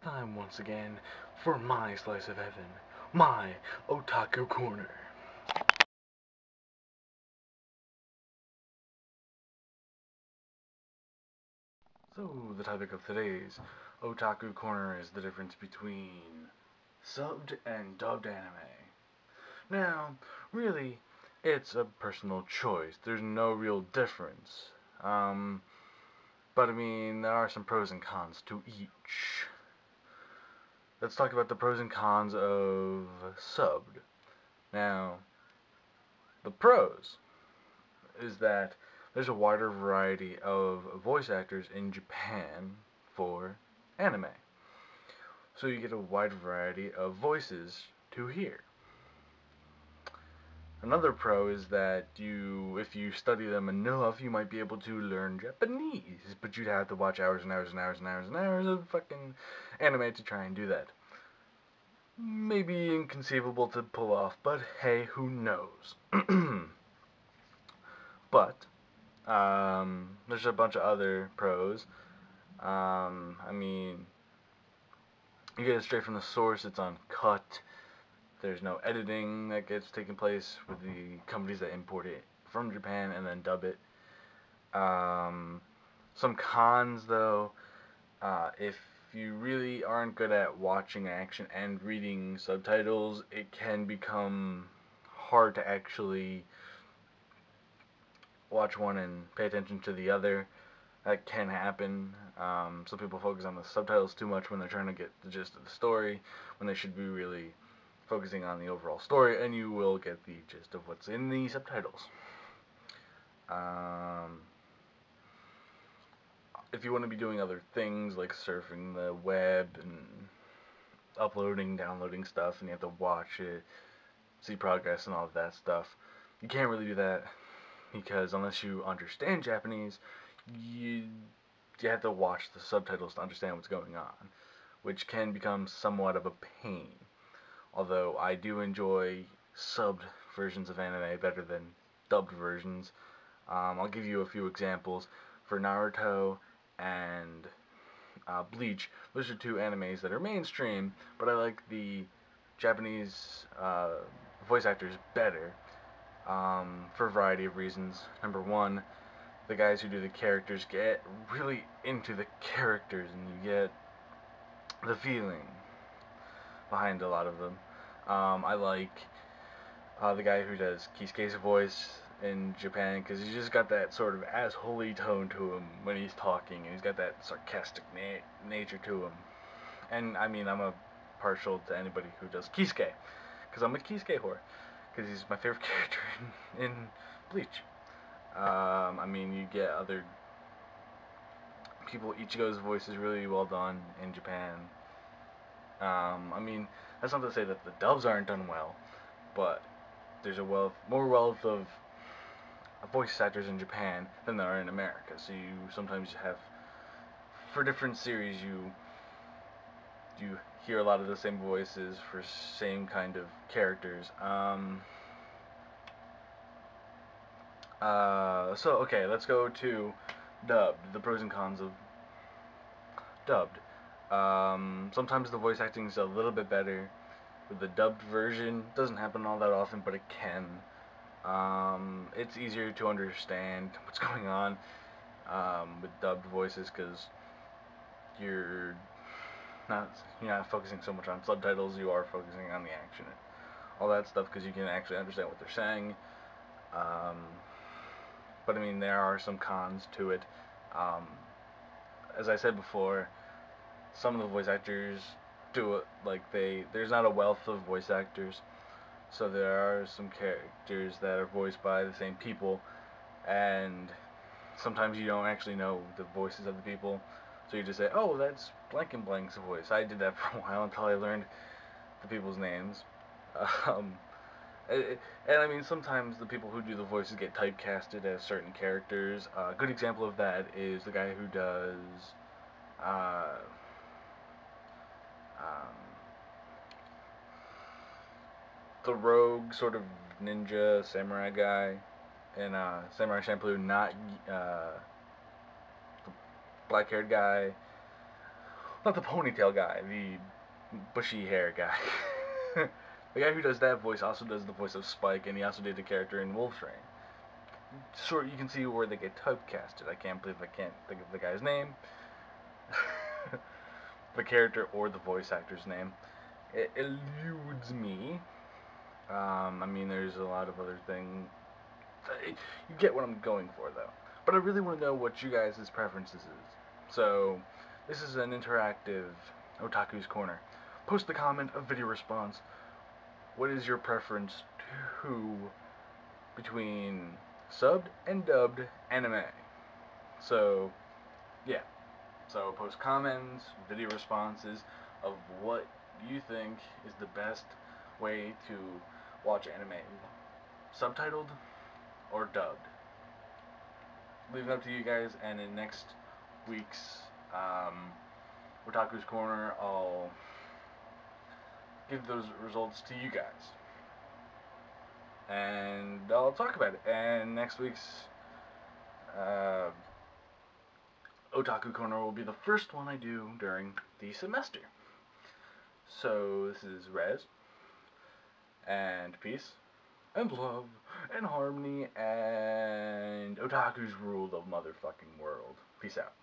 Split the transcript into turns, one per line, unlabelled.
It's time once again for my slice of heaven, my Otaku Corner. So, the topic of today's Otaku Corner is the difference between subbed and dubbed anime. Now, really, it's a personal choice. There's no real difference. Um, but I mean, there are some pros and cons to each. Let's talk about the pros and cons of subbed. Now, the pros is that there's a wider variety of voice actors in Japan for anime. So you get a wide variety of voices to hear. Another pro is that if you study them enough, you might be able to learn Japanese, but you'd have to watch hours and hours and hours and hours and hours of fucking anime to try and do that. Maybe inconceivable to pull off, but hey, who knows? But there's a bunch of other pros. I mean, you get it straight from the source. It's uncut. There's no editing that gets taking place with the companies that import it from Japan and then dub it. Some cons, though, if you really aren't good at watching action and reading subtitles, it can become hard to actually watch one and pay attention to the other. That can happen. Some people focus on the subtitles too much when they're trying to get the gist of the story, when they should be really focusing on the overall story, and you will get the gist of what's in the subtitles. Um, if you want to be doing other things like surfing the web and uploading, downloading stuff, and you have to watch it, see progress, and all of that stuff, you can't really do that because unless you understand Japanese, you you have to watch the subtitles to understand what's going on, which can become somewhat of a pain. Although I do enjoy subbed versions of anime better than dubbed versions. I'll give you a few examples. For Naruto and Bleach, those are two animes that are mainstream, but I like the Japanese voice actors better for a variety of reasons. Number one, the guys who do the characters get really into the characters and you get the feeling behind a lot of them. I like the guy who does Kisuke's voice in Japan because he's just got that sort of assholey tone to him when he's talking, and he's got that sarcastic nature to him. And I mean, I'm a partial to anybody who does Kisuke because I'm a Kisuke whore because he's my favorite character in Bleach. I mean, you get other people. Ichigo's voice is really well done in Japan. I mean, that's not to say that the dubs aren't done well, but there's a more wealth of voice actors in Japan than there are in America. So you sometimes have, for different series, you hear a lot of the same voices for same kind of characters. So okay, let's go to dubbed. The pros and cons of dubbed. Sometimes the voice acting is a little bit better with the dubbed version. Doesn't happen all that often, but it can. It's easier to understand what's going on with dubbed voices because you're not you're not focusing so much on subtitles. You are focusing on the action, and all that stuff, because you can actually understand what they're saying. Um, but I mean, there are some cons to it. Um, as I said before, some of the voice actors do it like there's not a wealth of voice actors, so there are some characters that are voiced by the same people, and sometimes you don't actually know the voices of the people, so you just say, oh, that's blank and blank's voice. I did that for a while until I learned the people's names. Um, and I mean, sometimes the people who do the voices get typecasted as certain characters. A good example of that is the guy who does uh, um, the rogue sort of ninja samurai guy in Samurai Champloo, not the black-haired guy Not the ponytail guy, the bushy hair guy. The guy who does that voice also does the voice of Spike, and he also did the character in Wolf Train. Sure, you can see where they get typecasted. I can't believe I can't think of the guy's name. The character or the voice actor's name. It eludes me. I mean, there's a lot of other things. You get what I'm going for, though. But I really want to know what you guys' preferences is. So, this is an interactive Otaku's Corner. Post a comment, a video response. What is your preference to between subbed and dubbed anime? So, yeah. So, post comments, video responses of what you think is the best way to watch anime. Subtitled or dubbed. Leave it up to you guys, and in next week's Otaku's Corner, I'll give those results to you guys. And I'll talk about it. And next week's Otaku Corner will be the first one I do during the semester. So this is Rez, and peace, and love, and harmony, and Otaku's rule the motherfucking world. Peace out.